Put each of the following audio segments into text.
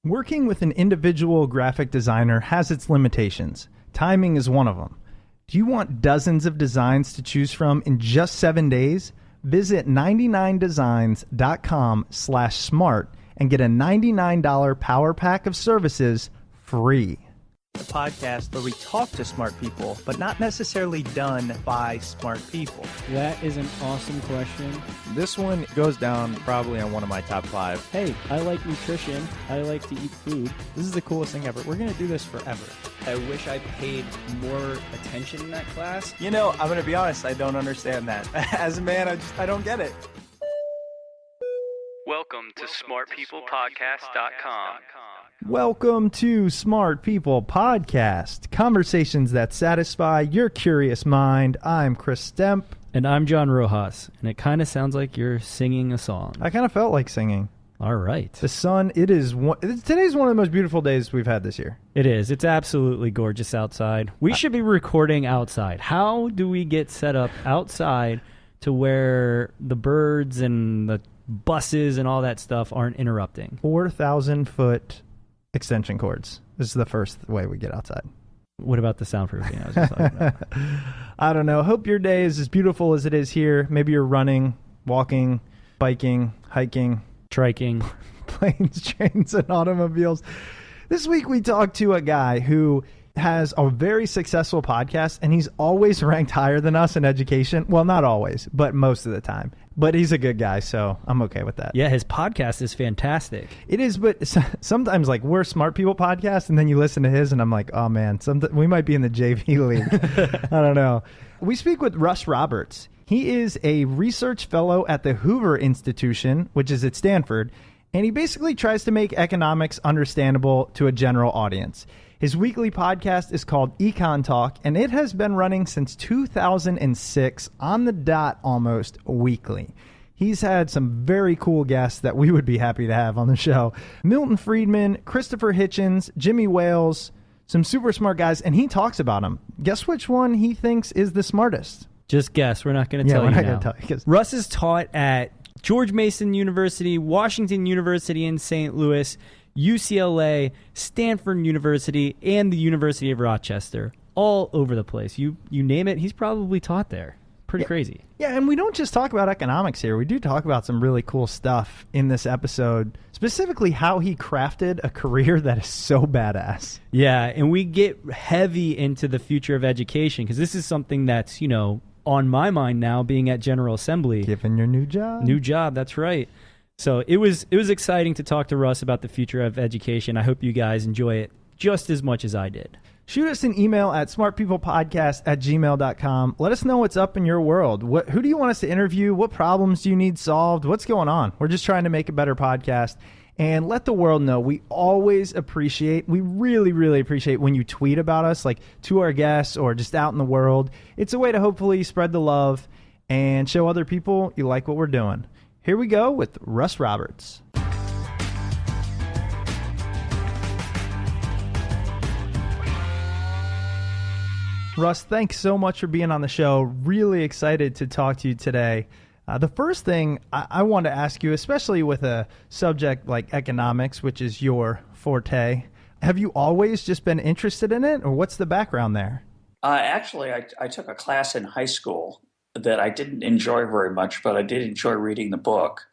Working with an individual graphic designer has its limitations. Timing is one of them. Do you want dozens of designs to choose from in just 7 days? Visit 99designs.com/smart and get a $99 power pack of services free. A podcast where we talk to smart people, but not necessarily done by smart people. That is an awesome question. This one goes down probably on one of my top 5. Hey, I like nutrition. I like to eat food. This is the coolest thing ever. We're going to do this forever. I wish I paid more attention in that class. You know, I'm going to be honest, I don't understand that. As a man, I don't get it. Welcome to smartpeoplepodcast.com. Welcome to Smart People Podcast, conversations that satisfy your curious mind. I'm Chris Temp. And I'm John Rojas, and it kind of sounds like you're singing a song. I kind of felt like singing. All right. The sun, today's one of the most beautiful days we've had this year. It is. It's absolutely gorgeous outside. We should be recording outside. How do we get set up outside to where the birds and the buses and all that stuff aren't interrupting? 4,000-foot extension cords. This is the first way we get outside. What about the soundproofing I was just talking about? I don't know. Hope your day is as beautiful as it is here. Maybe you're running, walking, biking, hiking, triking, planes, trains, and automobiles. This week we talked to a guy who has a very successful podcast, and he's always ranked higher than us in education. Well, not always, but most of the time. But he's a good guy, so I'm okay with that. Yeah, his podcast is fantastic. It is, but sometimes, like, we're Smart People Podcast, and then you listen to his, and I'm like, oh, man, we might be in the JV league. I don't know. We speak with Russ Roberts. He is a research fellow at the Hoover Institution, which is at Stanford, and he basically tries to make economics understandable to a general audience. His weekly podcast is called EconTalk, and it has been running since 2006, on the dot almost weekly. He's had some very cool guests that we would be happy to have on the show. Milton Friedman, Christopher Hitchens, Jimmy Wales, some super smart guys, and he talks about them. Guess which one he thinks is the smartest? Just guess. We're not going to tell you now. We're not going to tell you. Russ is taught at George Mason University, Washington University in St. Louis, UCLA, Stanford University, and the University of Rochester. All over the place. You name it, he's probably taught there. Pretty crazy. Yeah, and we don't just talk about economics here. We do talk about some really cool stuff in this episode, specifically how he crafted a career that is so badass. Yeah, and we get heavy into the future of education, because this is something that's, on my mind now, being at General Assembly. Given your new job. New job, that's right. So it was exciting to talk to Russ about the future of education. I hope you guys enjoy it just as much as I did. Shoot us an email at smartpeoplepodcast@gmail.com. Let us know what's up in your world. Who do you want us to interview? What problems do you need solved? What's going on? We're just trying to make a better podcast. And let the world know. We always appreciate, we really, really appreciate when you tweet about us, like to our guests or just out in the world. It's a way to hopefully spread the love and show other people you like what we're doing. Here we go with Russ Roberts. Russ, thanks so much for being on the show. Really excited to talk to you today. The first thing I want to ask you, especially with a subject like economics, which is your forte, have you always just been interested in it, or what's the background there? Actually, I took a class in high school that I didn't enjoy very much, but I did enjoy reading the book.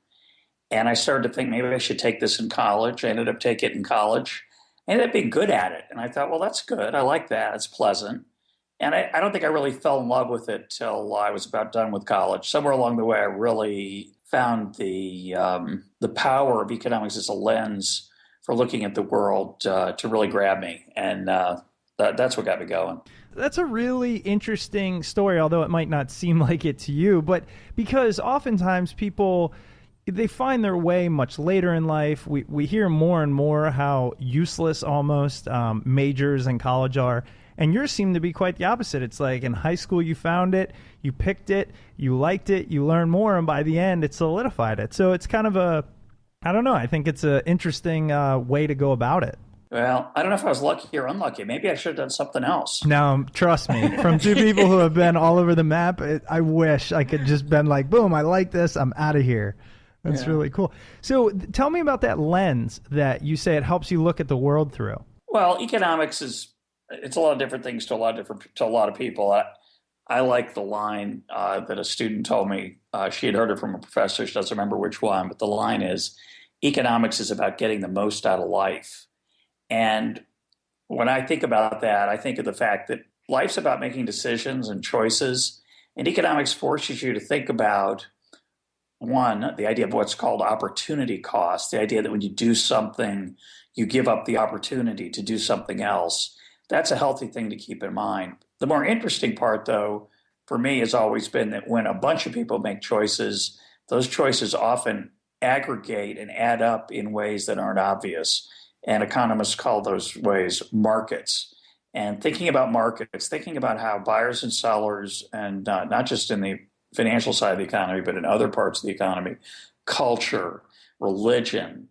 And I started to think maybe I should take this in college. I ended up taking it in college. I ended up being good at it. And I thought, well, that's good. I like that. It's pleasant. And I don't think I really fell in love with it till I was about done with college. Somewhere along the way, I really found the power of economics as a lens for looking at the world to really grab me. And that's what got me going. That's a really interesting story, although it might not seem like it to you. But because oftentimes people, they find their way much later in life. We hear more and more how useless almost majors in college are. And yours seem to be quite the opposite. It's like in high school you found it, you picked it, you liked it, you learned more, and by the end it solidified it. So it's kind of I don't know, I think it's an interesting way to go about it. Well, I don't know if I was lucky or unlucky. Maybe I should have done something else. Now, trust me, from two people who have been all over the map, I wish I could just been like, boom, I like this, I'm out of here. That's really cool. So tell me about that lens that you say it helps you look at the world through. Well, economics it's a lot of different things to a lot of people. I like the line that a student told me. She had heard it from a professor. She doesn't remember which one, but the line is, economics is about getting the most out of life. And when I think about that, I think of the fact that life's about making decisions and choices. And economics forces you to think about, one, the idea of what's called opportunity cost, the idea that when you do something, you give up the opportunity to do something else. That's a healthy thing to keep in mind. The more interesting part, though, for me has always been that when a bunch of people make choices, those choices often aggregate and add up in ways that aren't obvious. And economists call those ways markets. And thinking about markets, thinking about how buyers and sellers, and not just in the financial side of the economy, but in other parts of the economy, culture, religion,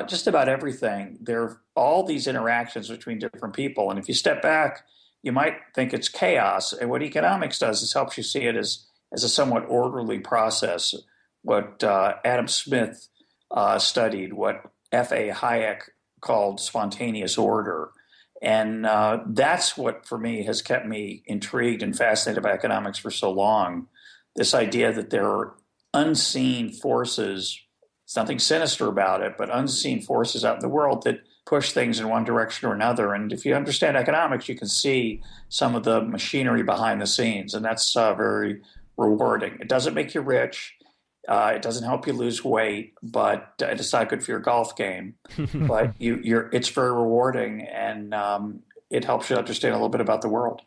just about everything. There are all these interactions between different people. And if you step back, you might think it's chaos. And what economics does is helps you see it as a somewhat orderly process. What Adam Smith studied, what F.A. Hayek called spontaneous order. And that's what, for me, has kept me intrigued and fascinated by economics for so long. This idea that there are unseen forces, there's nothing sinister about it, but unseen forces out in the world that push things in one direction or another. And if you understand economics, you can see some of the machinery behind the scenes, and that's very rewarding. It doesn't make you rich. It doesn't help you lose weight, but it's not good for your golf game. But it's very rewarding, and it helps you understand a little bit about the world.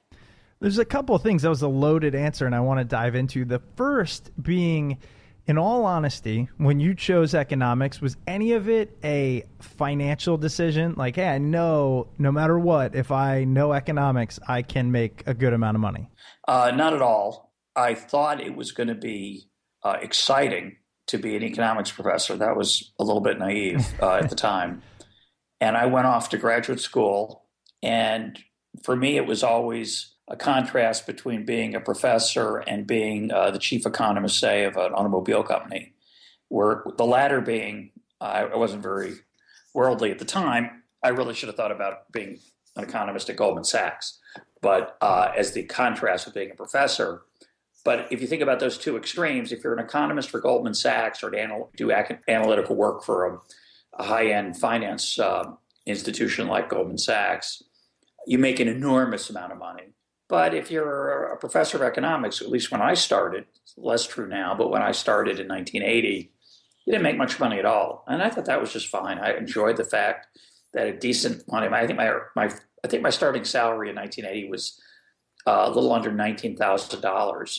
There's a couple of things. That was a loaded answer, and I want to dive into. The first being, in all honesty, when you chose economics, was any of it a financial decision? Like, hey, I know no matter what, if I know economics, I can make a good amount of money. Not at all. I thought it was going to be exciting to be an economics professor. That was a little bit naive at the time. And I went off to graduate school. And for me, it was always a contrast between being a professor and being the chief economist, say, of an automobile company, where the latter being, I wasn't very worldly at the time. I really should have thought about being an economist at Goldman Sachs, but as the contrast with being a professor. But if you think about those two extremes, if you're an economist for Goldman Sachs or do analytical work for a high-end finance institution like Goldman Sachs, you make an enormous amount of money. But if you're a professor of economics, at least when I started, it's less true now, but when I started in 1980, you didn't make much money at all. And I thought that was just fine. I enjoyed the fact that a decent money, I think my starting salary in 1980 was a little under $19,000,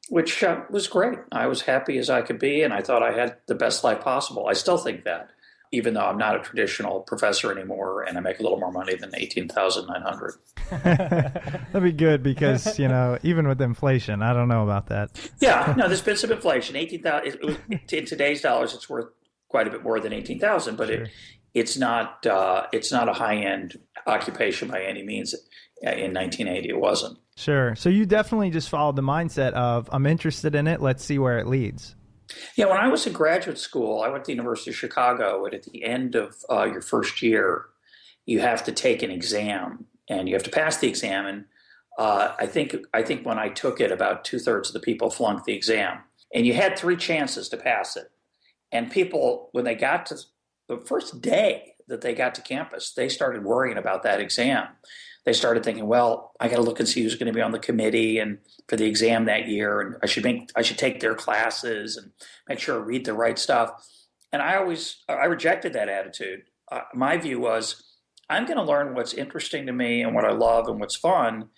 which was great. I was happy as I could be, and I thought I had the best life possible. I still think that, even though I'm not a traditional professor anymore, and I make a little more money than $18,900. That'd be good because, even with inflation, I don't know about that. Yeah, no, there's been some inflation. 18,000 in today's dollars, it's worth quite a bit more than 18,000, but sure. It's not a high-end occupation by any means. In 1980, it wasn't. Sure. So you definitely just followed the mindset of, I'm interested in it, let's see where it leads. Yeah, when I was in graduate school, I went to the University of Chicago, and at the end of your first year, you have to take an exam, and you have to pass the exam. And I think when I took it, about 2/3 of the people flunked the exam. And you had 3 chances to pass it. And people, when they got to the first day that they got to campus, they started worrying about that exam. They started thinking, well, I got to look and see who's going to be on the committee and for the exam that year, and I should take their classes and make sure I read the right stuff. And I rejected that attitude. My view was, I'm going to learn what's interesting to me and what I love and what's fun,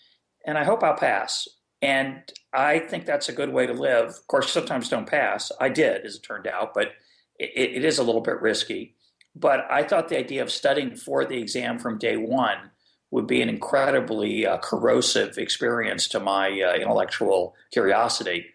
and I hope I'll pass. And I think that's a good way to live. Of course, sometimes don't pass. I did, as it turned out, but it is a little bit risky. But I thought the idea of studying for the exam from day one would be an incredibly corrosive experience to my intellectual curiosity.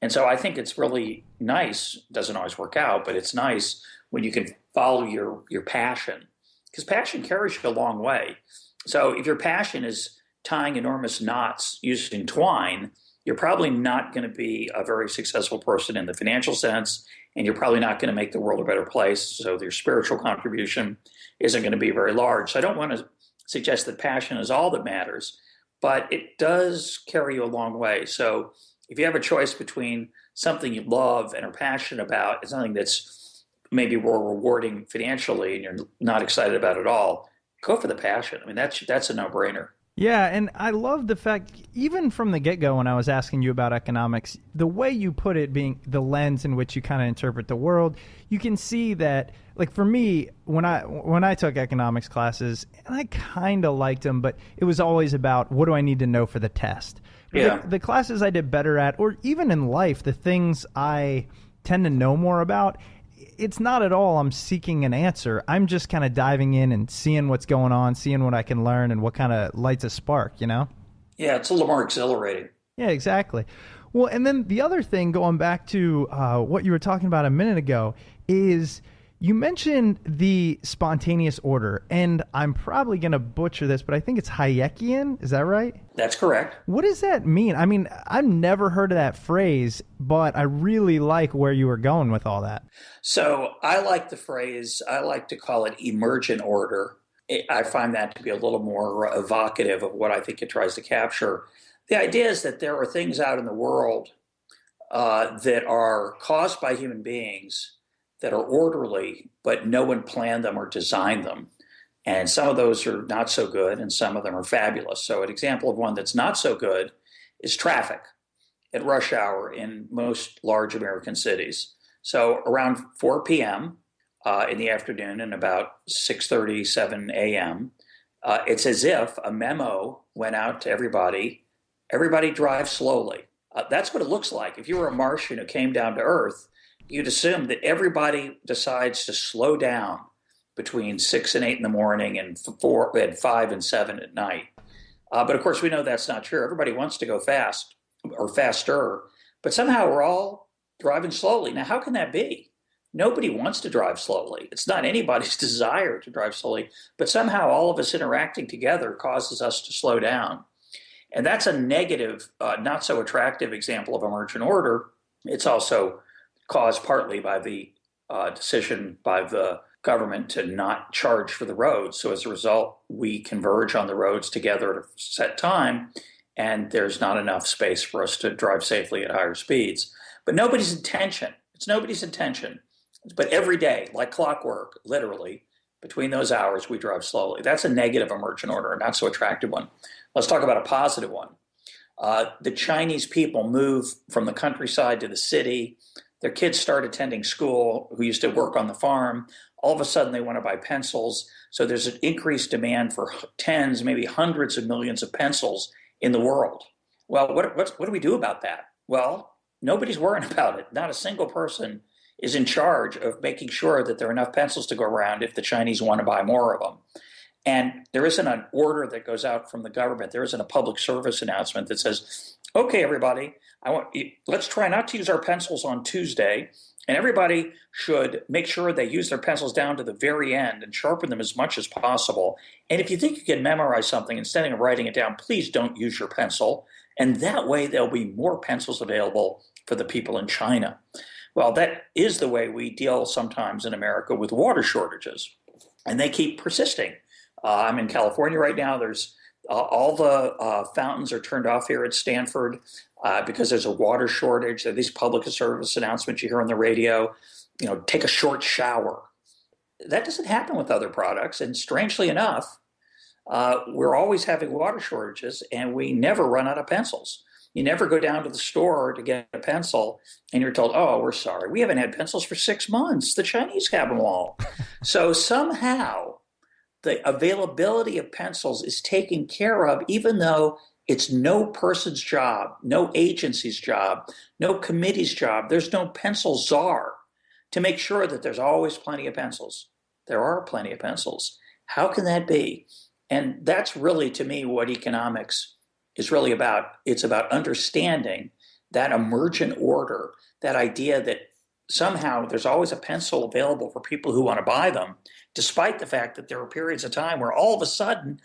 And so I think it's really nice. It doesn't always work out, but it's nice when you can follow your passion, because passion carries you a long way. So if your passion is tying enormous knots using twine, you're probably not going to be a very successful person in the financial sense, and you're probably not going to make the world a better place. So your spiritual contribution isn't going to be very large. So I don't want to suggest that passion is all that matters, but it does carry you a long way. So if you have a choice between something you love and are passionate about and something that's maybe more rewarding financially and you're not excited about it all, go for the passion. I mean, that's a no-brainer. Yeah, and I love the fact, even from the get-go when I was asking you about economics, the way you put it being the lens in which you kind of interpret the world, you can see that, like for me, when I took economics classes, and I kind of liked them, but it was always about what do I need to know for the test. But Yeah. the classes I did better at, or even in life, the things I tend to know more about, it's not at all I'm seeking an answer. I'm just kind of diving in and seeing what's going on, seeing what I can learn and what kind of lights a spark, you know? Yeah, it's a little more exhilarating. Yeah, exactly. Well, and then the other thing, going back to what you were talking about a minute ago, is you mentioned the spontaneous order, and I'm probably going to butcher this, but I think it's Hayekian. Is that right? That's correct. What does that mean? I mean, I've never heard of that phrase, but I really like where you were going with all that. So I like the phrase, I like to call it emergent order. I find that to be a little more evocative of what I think it tries to capture. The idea is that there are things out in the world that are caused by human beings that are orderly, but no one planned them or designed them. And some of those are not so good, and some of them are fabulous. So an example of one that's not so good is traffic at rush hour in most large American cities. So around 4 p.m. In the afternoon and about 6:30, 7 a.m., it's as if a memo went out to everybody drive slowly. That's what it looks like. If you were a Martian who came down to Earth, you'd assume that everybody decides to slow down between 6 and 8 in the morning and 5 and 7 at night. But of course, we know that's not true. Everybody wants to go fast or faster, but somehow we're all driving slowly. Now, how can that be? Nobody wants to drive slowly. It's not anybody's desire to drive slowly, but somehow all of us interacting together causes us to slow down. And that's a negative, not so attractive example of emergent order. It's also caused partly by the decision by the government to not charge for the roads. So as a result, we converge on the roads together at a set time, and there's not enough space for us to drive safely at higher speeds. But nobody's intention. It's nobody's intention. But every day, like clockwork, literally, between those hours, we drive slowly. That's a negative emergent order, a not so attractive one. Let's talk about a positive one. The Chinese people move from the countryside to the city. Their kids start attending school who used to work on the farm. All of a sudden, they want to buy pencils. So there's an increased demand for tens, maybe hundreds of millions of pencils in the world. Well, what do we do about that? Well, nobody's worrying about it. Not a single person is in charge of making sure that there are enough pencils to go around if the Chinese want to buy more of them. And there isn't an order that goes out from the government. There isn't a public service announcement that says, okay, everybody, let's try not to use our pencils on Tuesday, and everybody should make sure they use their pencils down to the very end and sharpen them as much as possible. And if you think you can memorize something instead of writing it down, please don't use your pencil. And that way there'll be more pencils available for the people in China. Well, that is the way we deal sometimes in America with water shortages, and they keep persisting. I'm in California right now. There's all the fountains are turned off here at Stanford because there's a water shortage. There are these public service announcements you hear on the radio, take a short shower. That doesn't happen with other products. And strangely enough, we're always having water shortages, and we never run out of pencils. You never go down to the store to get a pencil and you're told, oh, we're sorry, we haven't had pencils for 6 months. The Chinese have them all. So somehow the availability of pencils is taken care of, even though it's no person's job, no agency's job, no committee's job. There's no pencil czar to make sure that there's always plenty of pencils. There are plenty of pencils. How can that be? And that's really, to me, what economics is really about. It's about understanding that emergent order, that idea that somehow there's always a pencil available for people who want to buy them, despite the fact that there are periods of time where all of a sudden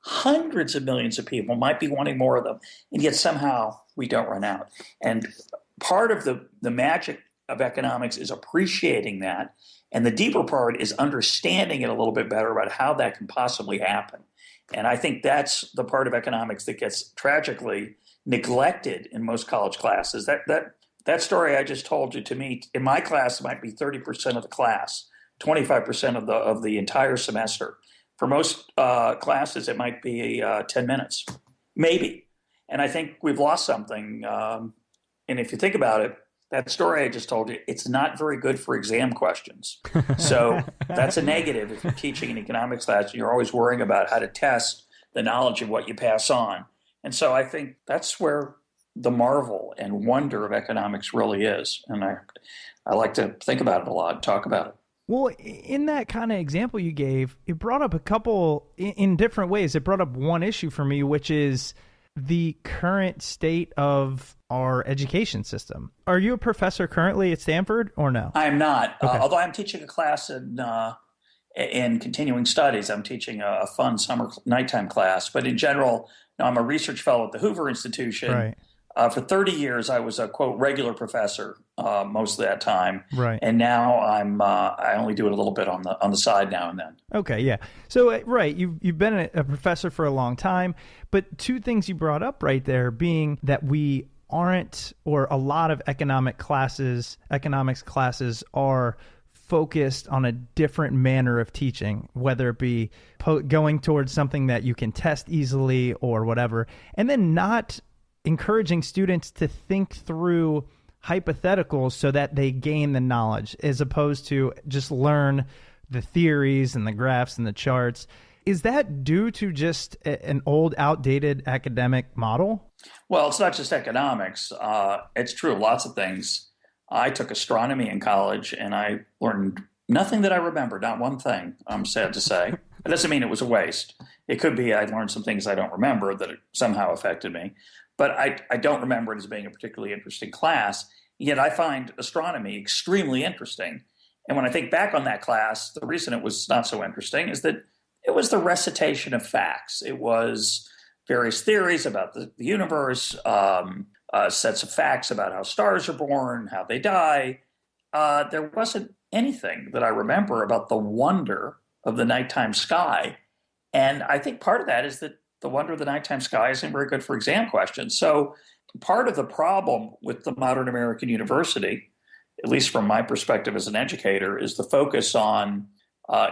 hundreds of millions of people might be wanting more of them, and yet somehow we don't run out. And part of the magic of economics is appreciating that. And the deeper part is understanding it a little bit better about how that can possibly happen. And I think that's the part of economics that gets tragically neglected in most college classes. That story I just told you, to me, in my class, it might be 30% of the class, 25% of the entire semester. For most classes, it might be 10 minutes, maybe. And I think we've lost something. And if you think about it, that story I just told you, it's not very good for exam questions. So that's a negative if you're teaching an economics class and you're always worrying about how to test the knowledge of what you pass on. And so I think that's where the marvel and wonder of economics really is. And I like to think about it a lot, talk about it. Well, in that kind of example you gave, it brought up a couple, in different ways, it brought up one issue for me, which is the current state of our education system. Are you a professor currently at Stanford or no? I'm not. Okay. Although I'm teaching a class in continuing studies. I'm teaching a fun summer nighttime class. But in general, I'm a research fellow at the Hoover Institution. Right. For 30 years, I was a, quote, regular professor most of that time. Right. And now I only do it a little bit on the side now and then. Okay, yeah. So, right, you've been a professor for a long time, but two things you brought up right there being that we aren't, or a lot of economics classes are focused on a different manner of teaching, whether it be going towards something that you can test easily or whatever, and then not encouraging students to think through hypotheticals so that they gain the knowledge, as opposed to just learn the theories and the graphs and the charts. Is that due to just an old, outdated academic model? Well, it's not just economics. It's true of lots of things. I took astronomy in college, and I learned nothing that I remember, not one thing, I'm sad to say. It doesn't mean it was a waste. It could be I learned some things I don't remember that somehow affected me. But I don't remember it as being a particularly interesting class. Yet I find astronomy extremely interesting. And when I think back on that class, the reason it was not so interesting is that it was the recitation of facts. It was various theories about the universe, sets of facts about how stars are born, how they die. There wasn't anything that I remember about the wonder of the nighttime sky. And I think part of that is that the wonder of the nighttime sky isn't very good for exam questions. So part of the problem with the modern American university, at least from my perspective as an educator, is the focus on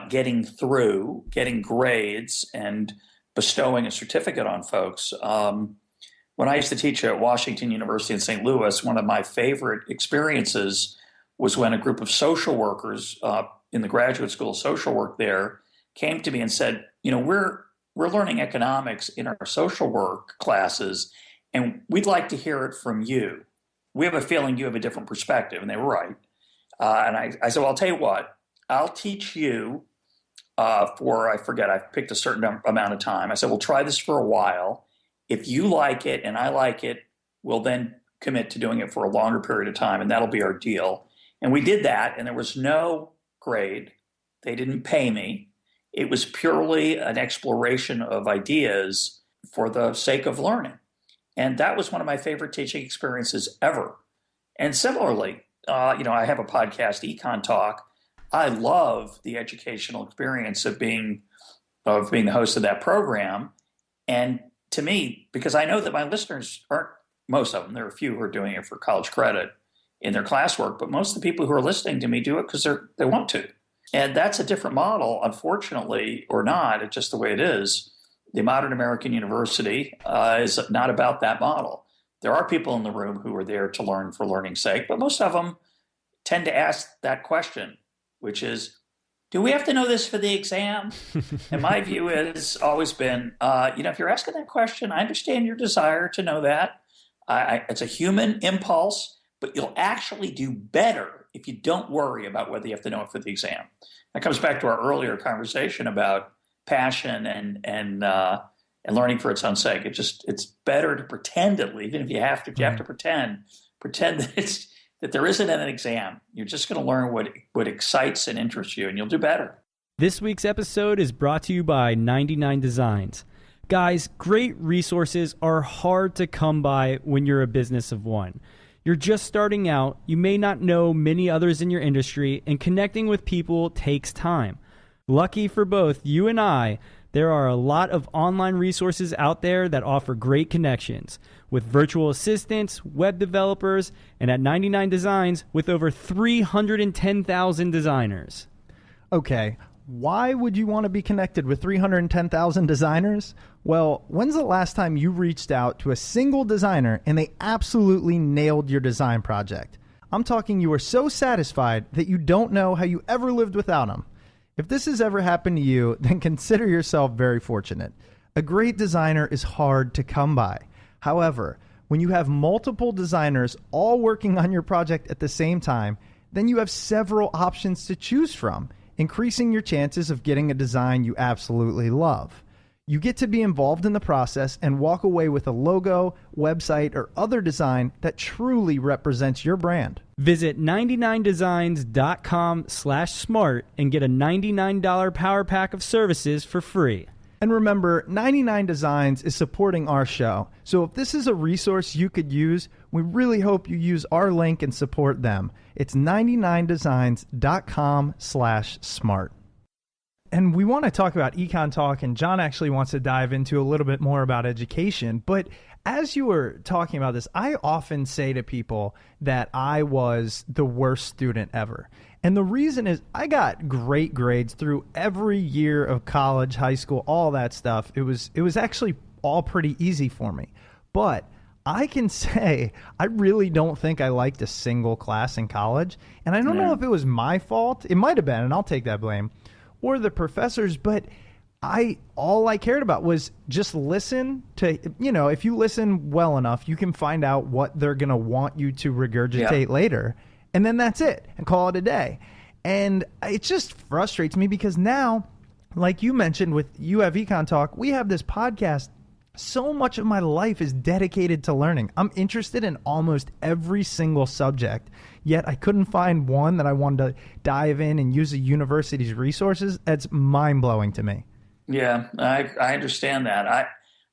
getting through, getting grades, and bestowing a certificate on folks. When I used to teach at Washington University in St. Louis, one of my favorite experiences was when a group of social workers in the graduate school of social work there came to me and said, we're learning economics in our social work classes, and we'd like to hear it from you. We have a feeling you have a different perspective. And they were right. And I said, well, I'll tell you what, I'll teach you for, I forget, I picked a certain amount of time. I said, we'll try this for a while. If you like it and I like it, we'll then commit to doing it for a longer period of time, and that'll be our deal. And we did that, and there was no grade. They didn't pay me. It was purely an exploration of ideas for the sake of learning. And that was one of my favorite teaching experiences ever. And similarly, I have a podcast, EconTalk. I love the educational experience of being the host of that program. And to me, because I know that my listeners aren't, most of them, there are a few who are doing it for college credit in their classwork, but most of the people who are listening to me do it because they want to. And that's a different model, unfortunately, or not. It's just the way it is. The modern American university is not about that model. There are people in the room who are there to learn for learning's sake, but most of them tend to ask that question, which is, do we have to know this for the exam? And my view has always been, if you're asking that question, I understand your desire to know that. It's a human impulse, but you'll actually do better if you don't worry about whether you have to know it for the exam. That comes back to our earlier conversation about passion and learning for its own sake. It's better to pretend, at least, even if you have to pretend that there isn't an exam. You're just going to learn what excites and interests you, and you'll do better. This week's episode is brought to you by 99 Designs. Guys, great resources are hard to come by when you're a business of one. You're just starting out, you may not know many others in your industry, and connecting with people takes time. Lucky for both you and I, there are a lot of online resources out there that offer great connections with virtual assistants, web developers, and at 99 Designs with over 310,000 designers. Okay, why would you want to be connected with 310,000 designers? Well, when's the last time you reached out to a single designer and they absolutely nailed your design project? I'm talking you were so satisfied that you don't know how you ever lived without them. If this has ever happened to you, then consider yourself very fortunate. A great designer is hard to come by. However, when you have multiple designers all working on your project at the same time, then you have several options to choose from, increasing your chances of getting a design you absolutely love. You get to be involved in the process and walk away with a logo, website, or other design that truly represents your brand. Visit 99designs.com/smart and get a $99 power pack of services for free. And remember, 99 Designs is supporting our show. So if this is a resource you could use, we really hope you use our link and support them. It's 99designs.com/smart. And we want to talk about EconTalk, and John actually wants to dive into a little bit more about education. But as you were talking about this, I often say to people that I was the worst student ever. And the reason is I got great grades through every year of college, high school, all that stuff. It was actually all pretty easy for me. But I can say I really don't think I liked a single class in college. And I don't know if it was my fault. It might have been, and I'll take that blame, or the professors, but all I cared about was just listen to, if you listen well enough, you can find out what they're going to want you to regurgitate later. And then that's it, and call it a day. And it just frustrates me because now, like you mentioned with you have EconTalk, we have this podcast. So much of my life is dedicated to learning. I'm interested in almost every single subject, yet I couldn't find one that I wanted to dive in and use a university's resources. That's mind-blowing to me. Yeah, I understand that.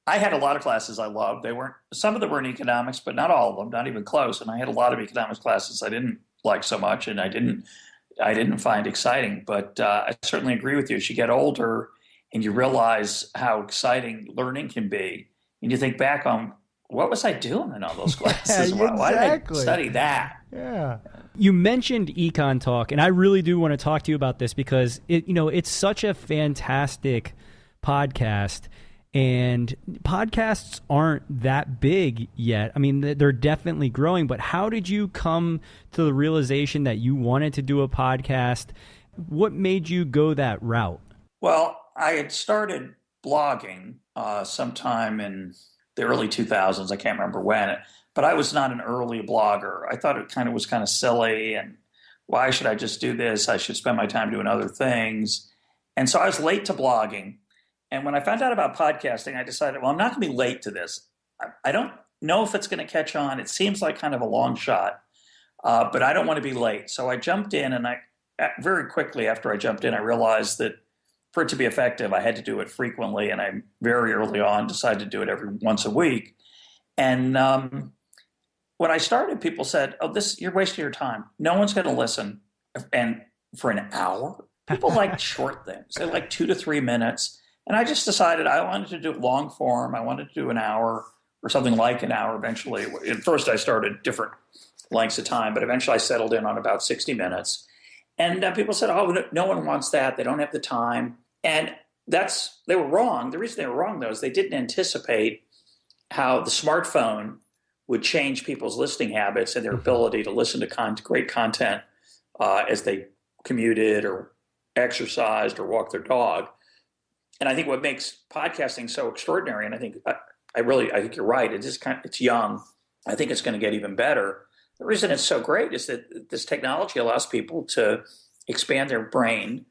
I had a lot of classes I loved. Some of them were in economics, but not all of them, not even close. And I had a lot of economics classes I didn't like so much, and I didn't find exciting. But I certainly agree with you. As you get older and you realize how exciting learning can be, and you think back on, what was I doing in all those classes? Exactly. Why did I study that? Yeah. You mentioned EconTalk, and I really do want to talk to you about this because it's such a fantastic podcast, and podcasts aren't that big yet. I mean, they're definitely growing, but how did you come to the realization that you wanted to do a podcast? What made you go that route? Well, I had started blogging sometime in the early 2000s. I can't remember when, but I was not an early blogger. I thought it was kind of silly, and why should I just do this? I should spend my time doing other things. And so I was late to blogging. And when I found out about podcasting, I decided, well, I'm not going to be late to this. I don't know if it's going to catch on. It seems like kind of a long shot, but I don't want to be late. So I jumped in, and very quickly after I jumped in, I realized that for it to be effective, I had to do it frequently. And I very early on decided to do it every once a week. And when I started, people said, "Oh, you're wasting your time. No one's going to listen." And for an hour, people like short things. They like 2 to 3 minutes. And I just decided I wanted to do long form. I wanted to do an hour or something like an hour eventually. At first, I started different lengths of time, but eventually I settled in on about 60 minutes. And people said, "Oh, no one wants that. They don't have the time." And they were wrong. The reason they were wrong, though, is they didn't anticipate how the smartphone would change people's listening habits and their ability to listen to great content as they commuted or exercised or walked their dog. And I think what makes podcasting so extraordinary, and I think you're right. It's young. I think it's going to get even better. The reason it's so great is that this technology allows people to expand their brain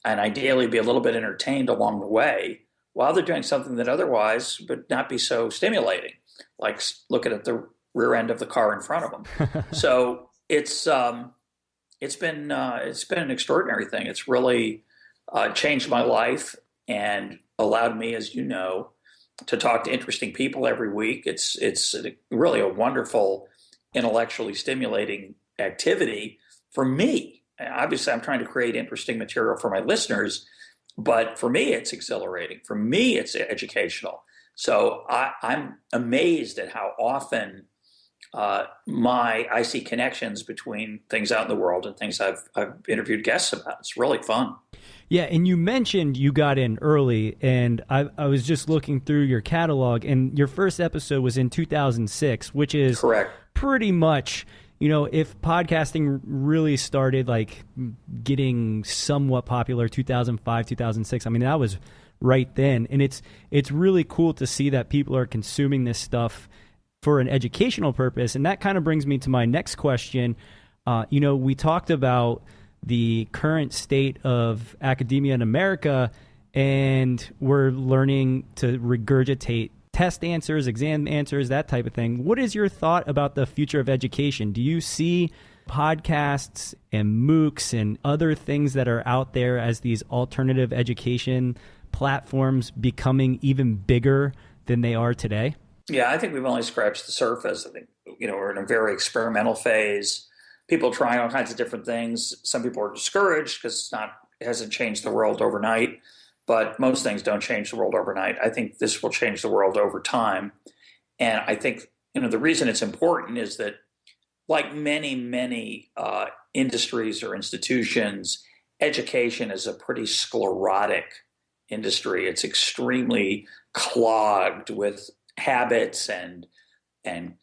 and ideally be a little bit entertained along the way while they're doing something that otherwise would not be so stimulating, like looking at the rear end of the car in front of them. So it's been an extraordinary thing. It's really changed my life and allowed me, as you know, to talk to interesting people every week. It's really a wonderful intellectually stimulating activity for me. Obviously, I'm trying to create interesting material for my listeners, but for me, it's exhilarating. For me, it's educational. So I'm amazed at how often I see connections between things out in the world and things I've interviewed guests about. It's really fun. Yeah, and you mentioned you got in early, and I was just looking through your catalog, and your first episode was in 2006, which is correct. Pretty much, if podcasting really started like getting somewhat popular 2005, 2006, I mean, that was right then. And it's really cool to see that people are consuming this stuff for an educational purpose. And that kind of brings me to my next question. We talked about the current state of academia in America, and we're learning to regurgitate test answers, exam answers, that type of thing. What is your thought about the future of education? Do you see podcasts and MOOCs and other things that are out there as these alternative education platforms becoming even bigger than they are today? Yeah, I think we've only scratched the surface. I think, we're in a very experimental phase. People trying all kinds of different things. Some people are discouraged because it hasn't changed the world overnight, but most things don't change the world overnight. I think this will change the world over time. And I think, the reason it's important is that, like many industries or institutions, education is a pretty sclerotic industry. It's extremely clogged with habits and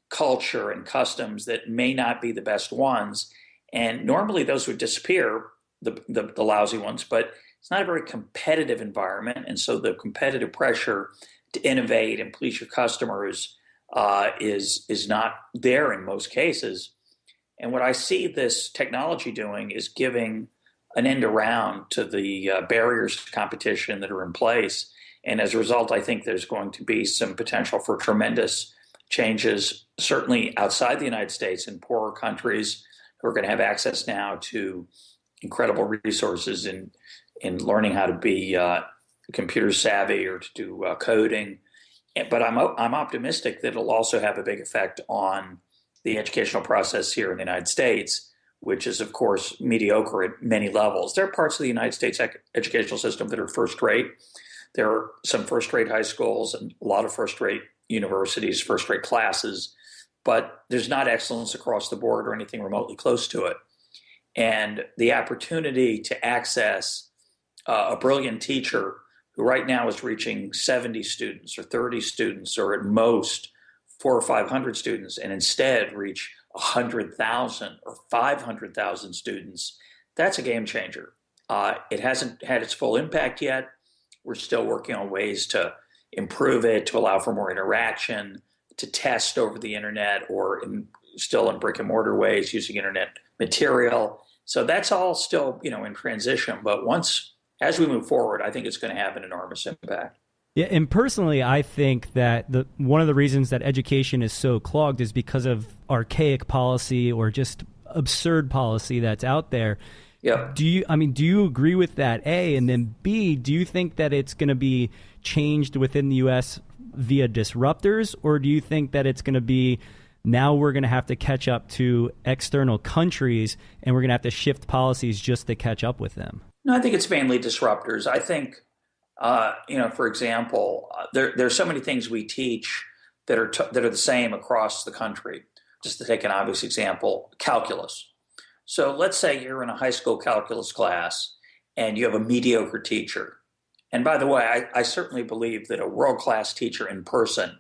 culture and customs that may not be the best ones. And normally those would disappear, the lousy ones, but it's not a very competitive environment. And so the competitive pressure to innovate and please your customers is not there in most cases. And what I see this technology doing is giving an end around to the barriers to competition that are in place. And as a result, I think there's going to be some potential for tremendous changes, certainly outside the United States in poorer countries who are going to have access now to incredible resources in learning how to be computer savvy or to do coding. But I'm optimistic that it'll also have a big effect on the educational process here in the United States, which is, of course, mediocre at many levels. There are parts of the United States educational system that are first rate. There are some first-rate high schools and a lot of first-rate universities, first-rate classes, but there's not excellence across the board or anything remotely close to it. And the opportunity to access a brilliant teacher who right now is reaching 70 students or 30 students or at most 400 or 500 students and instead reach 100,000 or 500,000 students, that's a game changer. It hasn't had its full impact yet. We're still working on ways to improve it, to allow for more interaction, to test over the internet or still in brick and mortar ways using internet material. So that's all still, in transition. But as we move forward, I think it's going to have an enormous impact. Yeah, and personally, I think that one of the reasons that education is so clogged is because of archaic policy or just absurd policy that's out there. Yeah. Do you agree with that, A? And then B, do you think that it's going to be changed within the U.S. via disruptors, or do you think that it's going to be now we're going to have to catch up to external countries and we're going to have to shift policies just to catch up with them? No, I think it's mainly disruptors. I think, for example, there's so many things we teach that are the same across the country. Just to take an obvious example, calculus. So let's say you're in a high school calculus class and you have a mediocre teacher. And by the way, I certainly believe that a world-class teacher in person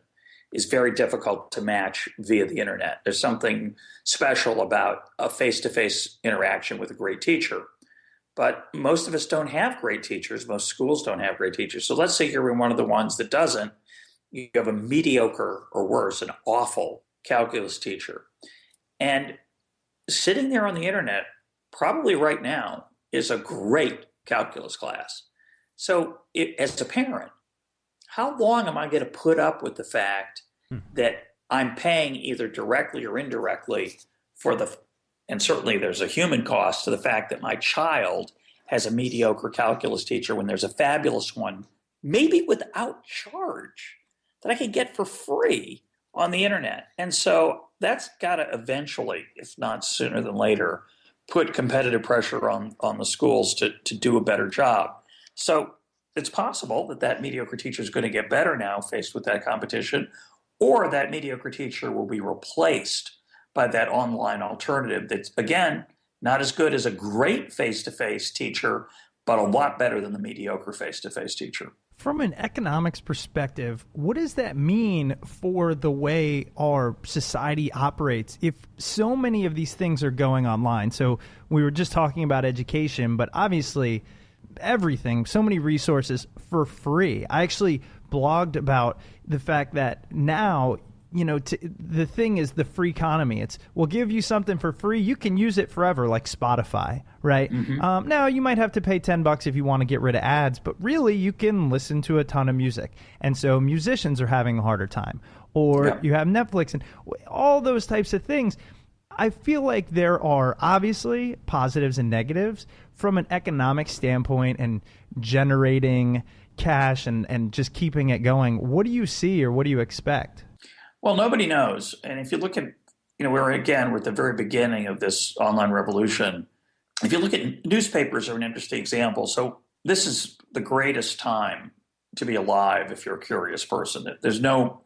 is very difficult to match via the internet. There's something special about a face-to-face interaction with a great teacher. But most of us don't have great teachers. Most schools don't have great teachers. So let's say you're in one of the ones that doesn't. You have a mediocre or worse, an awful calculus teacher. And sitting there on the internet, probably right now, is a great calculus class. So as a parent, how long am I going to put up with the fact that I'm paying either directly or indirectly and certainly there's a human cost to the fact that my child has a mediocre calculus teacher when there's a fabulous one, maybe without charge, that I could get for free on the internet. And so that's got to eventually, if not sooner than later, put competitive pressure on the schools to do a better job. So it's possible that mediocre teacher is going to get better now faced with that competition, or that mediocre teacher will be replaced by that online alternative that's, again, not as good as a great face-to-face teacher, but a lot better than the mediocre face-to-face teacher. From an economics perspective, what does that mean for the way our society operates if so many of these things are going online? So we were just talking about education, but obviously everything, so many resources for free. I actually blogged about the fact that now, the thing is the free economy. It's, we'll give you something for free. You can use it forever, like Spotify, right? Mm-hmm. Now, you might have to pay $10 if you want to get rid of ads, but really you can listen to a ton of music. And so musicians are having a harder time. Or you have Netflix and all those types of things. I feel like there are obviously positives and negatives from an economic standpoint and generating cash and just keeping it going. What do you see or what do you expect? Well, nobody knows. And if you look at, we're at the very beginning of this online revolution. If you look at newspapers are an interesting example. So this is the greatest time to be alive if you're a curious person. There's no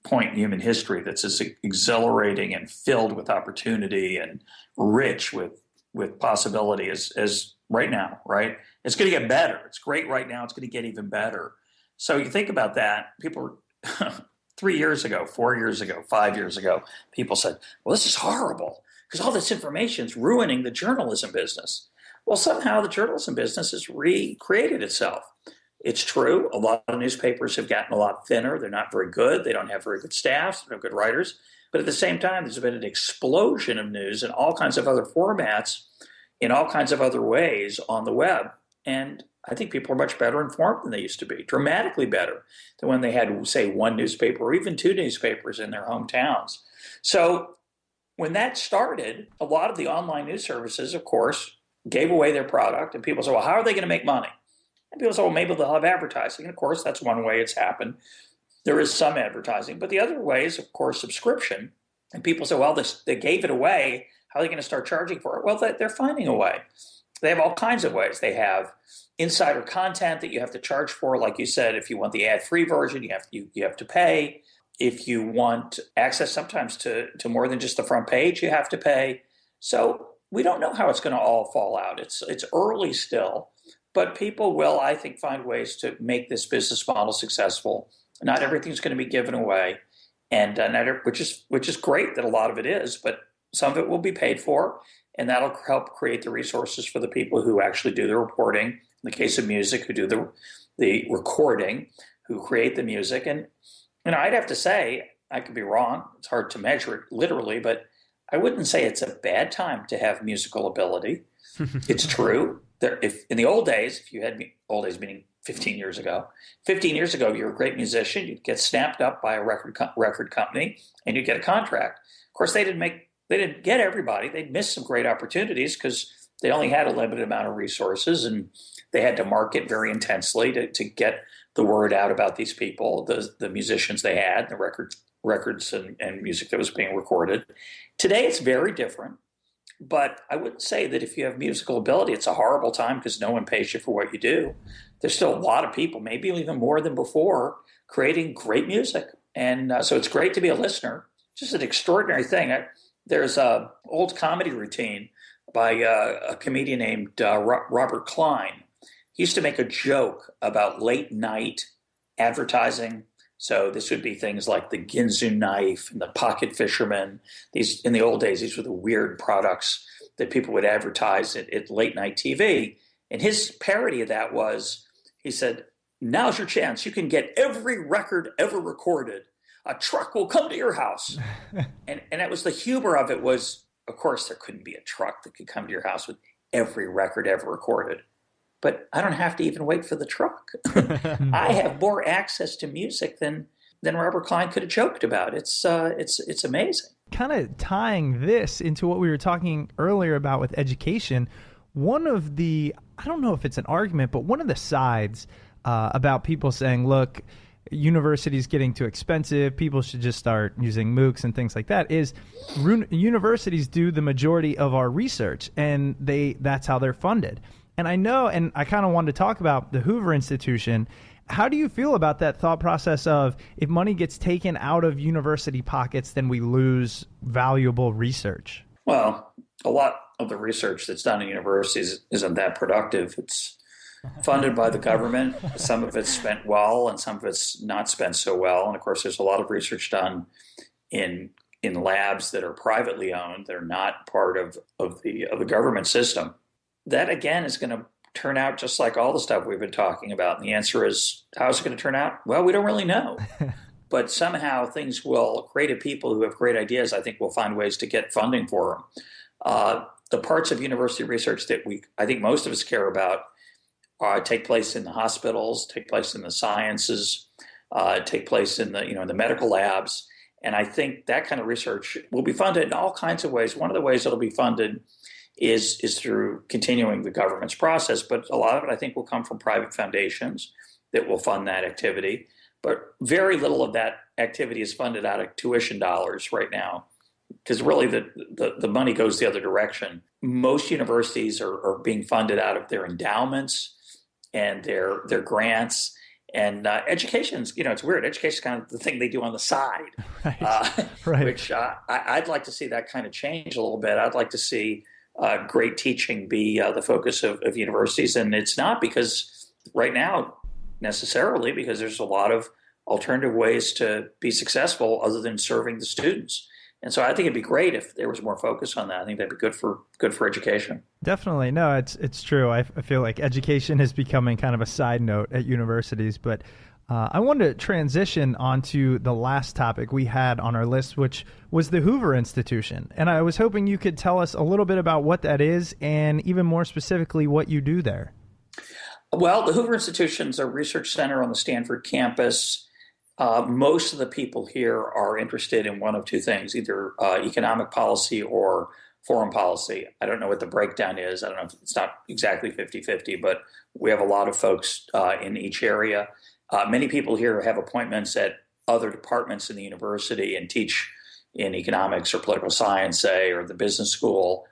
point in human history that's as exhilarating and filled with opportunity and rich with possibility as right now, right? It's going to get better. It's great right now. It's going to get even better. So you think about that. People were 3 years ago, 4 years ago, 5 years ago, people said, well, this is horrible because all this information is ruining the journalism business. Well, somehow the journalism business has recreated itself. It's true. A lot of newspapers have gotten a lot thinner. They're not very good. They don't have very good staffs. They don't have good writers. But at the same time, there's been an explosion of news in all kinds of other formats, in all kinds of other ways on the web. And I think people are much better informed than they used to be, dramatically better than when they had, say, one newspaper or even two newspapers in their hometowns. So when that started, a lot of the online news services, of course, gave away their product. And people said, well, how are they going to make money? And people say, well, maybe they'll have advertising. And of course, that's one way it's happened. There is some advertising. But the other way is, of course, subscription. And people say, well, they gave it away. How are they going to start charging for it? Well, they're finding a way. They have all kinds of ways. They have insider content that you have to charge for. Like you said, if you want the ad-free version, you have to pay. If you want access sometimes to more than just the front page, you have to pay. So we don't know how it's going to all fall out. It's early still, but people will, I think, find ways to make this business model successful. Not everything's going to be given away, and which is great that a lot of it is, but some of it will be paid for, and that'll help create the resources for the people who actually do the reporting. In the case of music, who do the recording, who create the music. And I'd have to say, I could be wrong. It's hard to measure it literally, but I wouldn't say it's a bad time to have musical ability. It's true. If in the old days, if you had old days meaning 15 years ago, you're a great musician. You'd get snapped up by a record company, and you'd get a contract. Of course, they didn't get everybody. They'd miss some great opportunities because they only had a limited amount of resources, and they had to market very intensely to get the word out about these people, the musicians they had, the records and music that was being recorded. Today, it's very different. But I wouldn't say that if you have musical ability, it's a horrible time because no one pays you for what you do. There's still a lot of people, maybe even more than before, creating great music. And so it's great to be a listener. Just an extraordinary thing. There's an old comedy routine by a comedian named Robert Klein. He used to make a joke about late night advertising. So this would be things like the Ginsu knife and the pocket fisherman. These, in the old days, these were the weird products that people would advertise at late night TV. And his parody of that was, he said, now's your chance. You can get every record ever recorded. A truck will come to your house. And that was the humor of it was, of course, there couldn't be a truck that could come to your house with every record ever recorded. But I don't have to even wait for the truck. I have more access to music than Robert Klein could have joked about. It's amazing. Kind of tying this into what we were talking earlier about with education, one of the, I don't know if it's an argument, but one of the sides about people saying, look, universities getting too expensive, people should just start using MOOCs and things like that, is universities do the majority of our research, and that's how they're funded. And I know, and I kind of wanted to talk about the Hoover Institution. How do you feel about that thought process of, if money gets taken out of university pockets, then we lose valuable research? Well, a lot of the research that's done in universities isn't that productive. It's funded by the government. Some of it's spent well, and some of it's not spent so well. And of course, there's a lot of research done in labs that are privately owned. They're not part of the government system. That again is going to turn out just like all the stuff we've been talking about. And the answer is, how is it going to turn out? Well, we don't really know. But somehow things will, creative people who have great ideas, I think, will find ways to get funding for them. The parts of university research that I think most of us care about take place in the hospitals, take place in the sciences, take place in the medical labs. And I think that kind of research will be funded in all kinds of ways. One of the ways it'll be funded is through continuing the government's process, but a lot of it, I think, will come from private foundations that will fund that activity. But very little of that activity is funded out of tuition dollars right now, because really the money goes the other direction. Most universities are being funded out of their endowments and their grants. And education's, it's weird. Education's kind of the thing they do on the side, Right. Which I'd like to see that kind of change a little bit. I'd like to see great teaching be the focus of universities. And it's not because right now necessarily, because there's a lot of alternative ways to be successful other than serving the students. And so I think it'd be great if there was more focus on that. I think that'd be good for education. Definitely. No, it's true. I feel like education is becoming kind of a side note at universities. But I wanted to transition onto the last topic we had on our list, which was the Hoover Institution. And I was hoping you could tell us a little bit about what that is, and even more specifically, what you do there. Well, the Hoover Institution is a research center on the Stanford campus. Most of the people here are interested in one of two things, either economic policy or foreign policy. I don't know what the breakdown is. I don't know if it's not exactly 50-50, but we have a lot of folks in each area. Many people here have appointments at other departments in the university and teach in economics or political science, say, or the business school.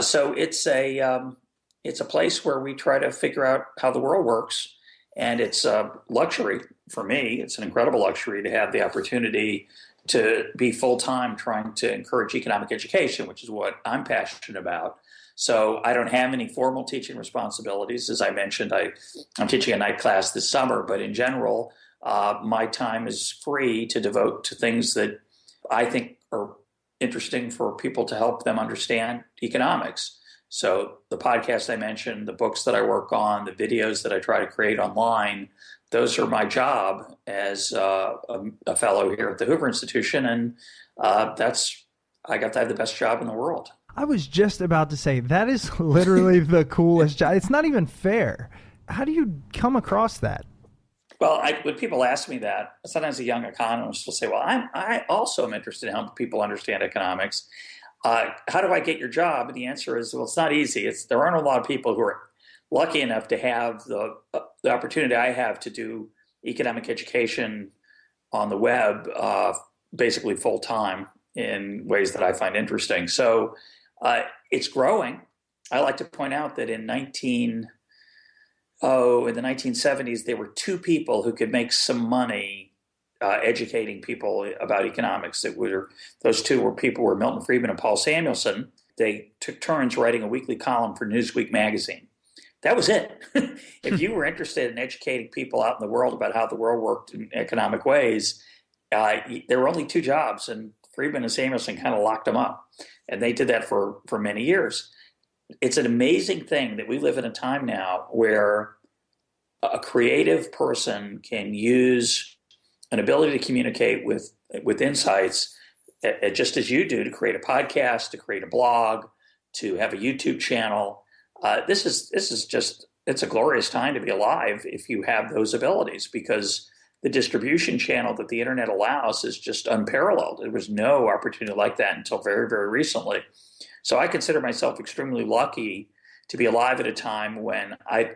So it's a place where we try to figure out how the world works. And it's a luxury for me. It's an incredible luxury to have the opportunity to be full-time trying to encourage economic education, which is what I'm passionate about. So I don't have any formal teaching responsibilities. As I mentioned, I'm teaching a night class this summer, but in general, my time is free to devote to things that I think are interesting for people to help them understand economics. So the podcast I mentioned, the books that I work on, the videos that I try to create online, those are my job as a fellow here at the Hoover Institution. And I got to have the best job in the world. I was just about to say, that is literally the coolest job. It's not even fair. How do you come across that? Well, when people ask me that, sometimes a young economist will say, well, I also am interested in helping people understand economics. How do I get your job? And the answer is, well, it's not easy. There aren't a lot of people who are lucky enough to have the opportunity I have to do economic education on the web, basically full time in ways that I find interesting. So it's growing. I like to point out that in the 1970s, there were two people who could make some money educating people about economics. Those two were Milton Friedman and Paul Samuelson. They took turns writing a weekly column for Newsweek magazine. That was it. If you were interested in educating people out in the world about how the world worked in economic ways, there were only two jobs, and Friedman and Samuelson kind of locked them up. And they did that for many years. It's an amazing thing that we live in a time now where a creative person can use an ability to communicate with insights, just as you do, to create a podcast, to create a blog, to have a YouTube channel. This is just, it's a glorious time to be alive if you have those abilities, because the distribution channel that the internet allows is just unparalleled. There was no opportunity like that until very, very recently. So I consider myself extremely lucky to be alive at a time when I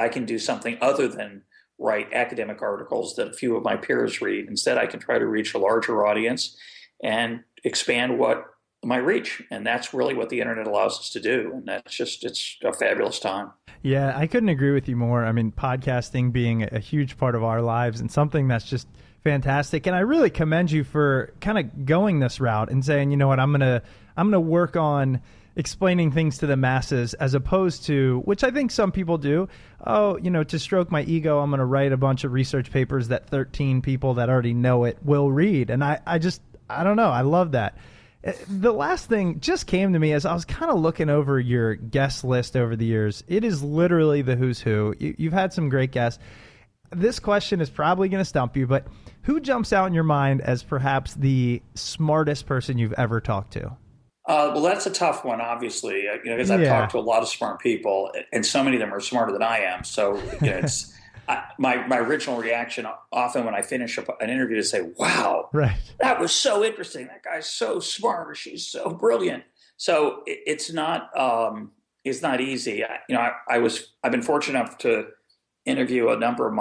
can do something other than write academic articles that a few of my peers read. Instead, I can try to reach a larger audience and expand what my reach. And that's really what the internet allows us to do. And it's a fabulous time. Yeah, I couldn't agree with you more. I mean, podcasting being a huge part of our lives and something that's just fantastic. And I really commend you for kind of going this route and saying, you know what, I'm gonna work on explaining things to the masses, as opposed to, which I think some people do, to stroke my ego, I'm going to write a bunch of research papers that 13 people that already know it will read. And I don't know. I love that. The last thing just came to me as I was kind of looking over your guest list over the years. It is literally the who's who. You've had some great guests. This question is probably going to stump you, but who jumps out in your mind as perhaps the smartest person you've ever talked to? Well, that's a tough one, obviously, because I've talked to a lot of smart people, and so many of them are smarter than I am. So it's my original reaction often when I finish an interview to say, "Wow, right, that was so interesting. That guy's so smart, or she's so brilliant." So it's not easy. I've been fortunate enough to interview a number of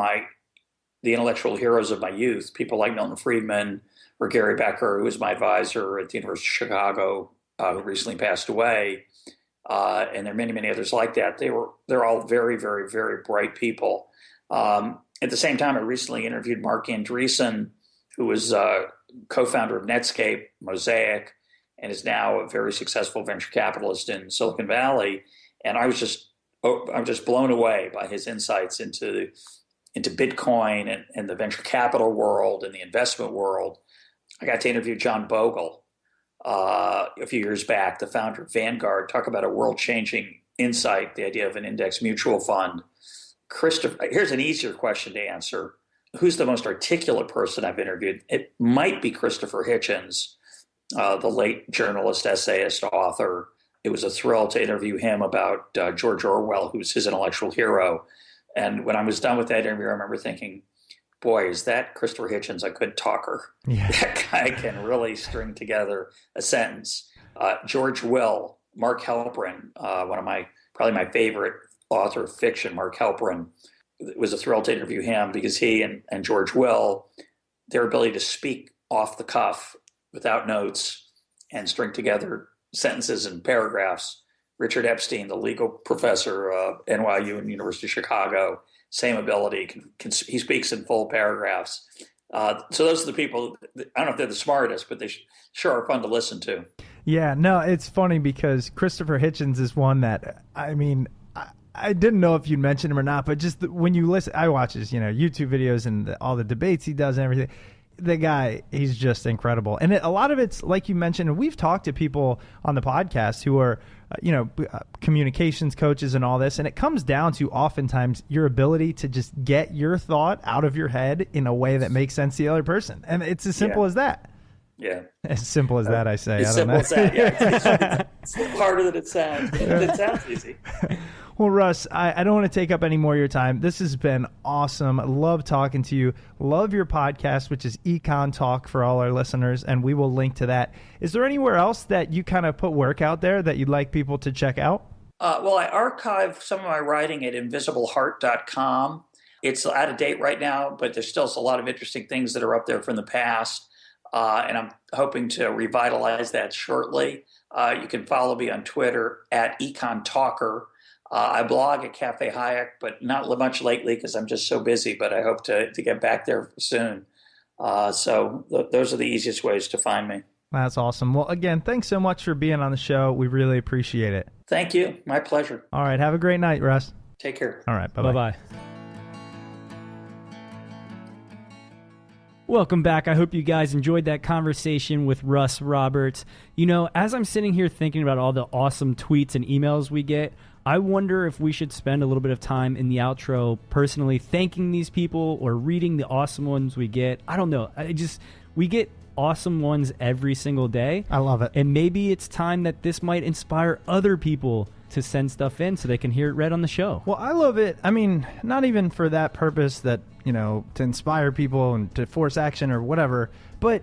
the intellectual heroes of my youth, people like Milton Friedman or Gary Becker, who was my advisor at the University of Chicago, who recently passed away, and there are many, many others like that. They're all very, very, very bright people. At the same time, I recently interviewed Mark Andreessen, who was co-founder of Netscape, Mosaic, and is now a very successful venture capitalist in Silicon Valley. And I'm just blown away by his insights into Bitcoin and the venture capital world and the investment world. I got to interview John Bogle a few years back, the founder of Vanguard. Talk about a world-changing insight, the idea of an index mutual fund. Here's an easier question to answer. Who's the most articulate person I've interviewed? It might be Christopher Hitchens, the late journalist, essayist, author. It was a thrill to interview him about George Orwell, who's his intellectual hero. And when I was done with that interview, I remember thinking, boy, is that Christopher Hitchens a good talker? Yeah. That guy can really string together a sentence. George Will, Mark Halperin, probably my favorite author of fiction, Mark Halperin. It was a thrill to interview him because he and George Will, their ability to speak off the cuff without notes and string together sentences and paragraphs. Richard Epstein, the legal professor of NYU and University of Chicago, same ability. He speaks in full paragraphs. So those are the people. I don't know if they're the smartest, but they sure are fun to listen to. Yeah, no, it's funny because Christopher Hitchens is one that, I mean, I didn't know if you'd mentioned him or not, but just when you listen, I watch his YouTube videos and all the debates he does and everything. The guy, he's just incredible. And a lot of it's like you mentioned, and we've talked to people on the podcast who are, communications coaches and all this. And it comes down to oftentimes your ability to just get your thought out of your head in a way that makes sense to the other person. And it's as simple as that. Yeah. As simple as that, I say. As simple as that, yeah. It's harder than it sounds. It sounds easy. Well, Russ, I don't want to take up any more of your time. This has been awesome. I love talking to you. Love your podcast, which is EconTalk for all our listeners, and we will link to that. Is there anywhere else that you kind of put work out there that you'd like people to check out? Well, I archive some of my writing at invisibleheart.com. It's out of date right now, but there's still a lot of interesting things that are up there from the past, and I'm hoping to revitalize that shortly. You can follow me on Twitter at EconTalker. I blog at Cafe Hayek, but not much lately because I'm just so busy, but I hope to get back there soon. So those are the easiest ways to find me. That's awesome. Well, again, thanks so much for being on the show. We really appreciate it. Thank you. My pleasure. All right. Have a great night, Russ. Take care. All right. Bye-bye. Bye-bye. Welcome back. I hope you guys enjoyed that conversation with Russ Roberts. As I'm sitting here thinking about all the awesome tweets and emails we get, I wonder if we should spend a little bit of time in the outro personally thanking these people or reading the awesome ones we get. I don't know. We get awesome ones every single day. I love it. And maybe it's time that this might inspire other people to send stuff in so they can hear it read on the show. Well, I love it. I mean, not even for that purpose that, to inspire people and to force action or whatever, but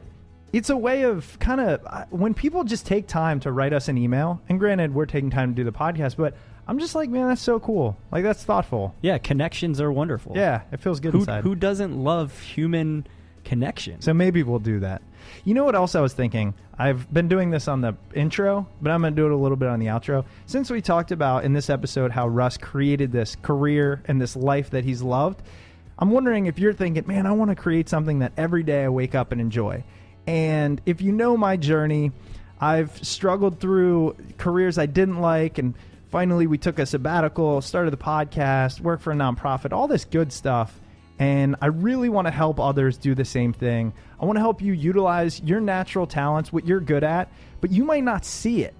it's a way of kind of when people just take time to write us an email, and granted, we're taking time to do the podcast, but I'm just like, man, that's so cool. Like, that's thoughtful. Yeah, connections are wonderful. Yeah, it feels good Who, inside. who doesn't love human connection? So maybe we'll do that. You know what else I was thinking? I've been doing this on the intro, but I'm going to do it a little bit on the outro. Since we talked about in this episode how Russ created this career and this life that he's loved, I'm wondering if you're thinking, man, I want to create something that every day I wake up and enjoy. And if you know my journey, I've struggled through careers I didn't like, and finally we took a sabbatical, started the podcast, worked for a nonprofit, all this good stuff. And I really want to help others do the same thing. I want to help you utilize your natural talents, what you're good at, but you might not see it.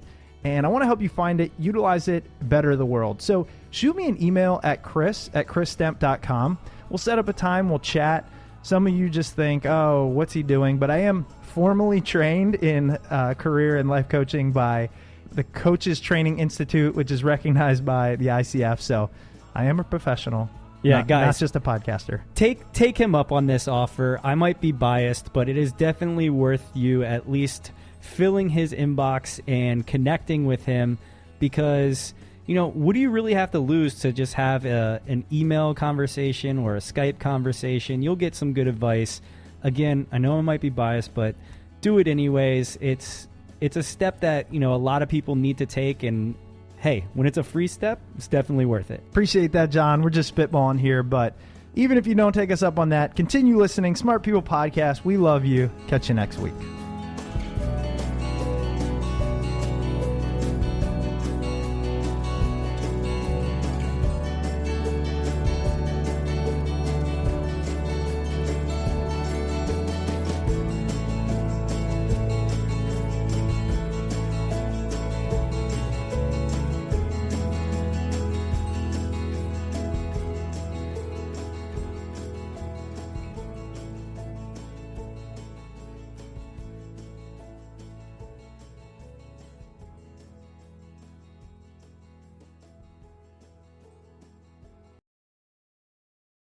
And I want to help you find it, utilize it, better the world. So shoot me an email at chris@chrisstemp.com. We'll set up a time, we'll chat. Some of you just think, oh, what's he doing? But I am formally trained in career and life coaching by the Coaches Training Institute, which is recognized by the ICF. So I am a professional. Yeah, not guys, just a podcaster. Take him up on this offer. I might be biased, but it is definitely worth you at least filling his inbox and connecting with him, because, you know, what do you really have to lose to just have an email conversation or a Skype conversation? You'll get some good advice. Again, I know I might be biased, but do it anyways. It's a step that, you know, a lot of people need to take, and hey, when it's a free step, it's definitely worth it. Appreciate that, John. We're just spitballing here, but even if you don't take us up on that, continue listening. Smart People Podcast. We love you. Catch you next week.